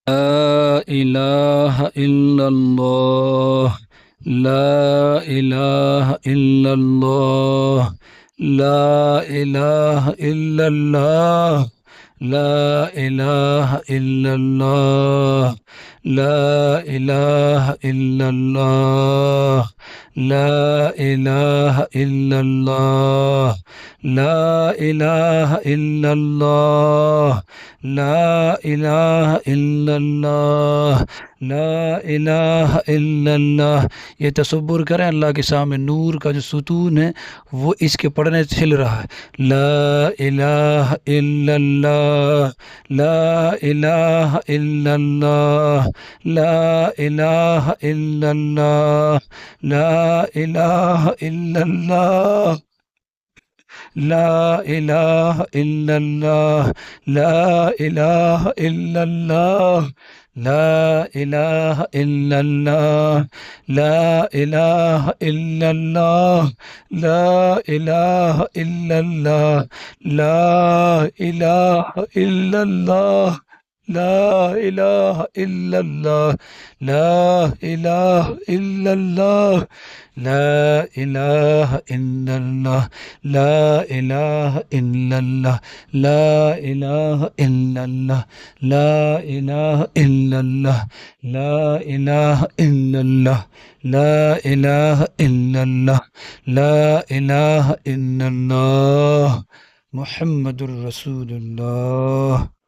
لا إله إلا الله. لا إله إلا الله. لا إله إلا الله. لا إله إلا الله. لا إله إلا الله. لا إله إلا الله. لا إله إلا الله. لا إله إلا الله. لا الہ الا اللہ. یہ تصور کریں اللہ کے سامنے نور کا جو ستون ہے وہ اس کے پڑھنے سے چل رہا ہے. لا الہ الا اللہ. لا الہ الا اللہ. لا الہ الا اللہ. لا الہ الا اللہ. لا الہ الا اللہ. لا الہ الا اللہ. لا الہ الا اللہ. لا الہ الا اللہ. لا الہ الا اللہ. لا الہ الا اللہ. لا الہ الا اللہ. لا الہ الا اللہ. لا الہ الا اللہ. لا الہ الا اللہ. لا الہ الا اللہ. لا الہ الا اللہ. لا الہ الا اللہ. لا الہ الا اللہ. لا الہ الا اللہ. محمد الرسول اللہ.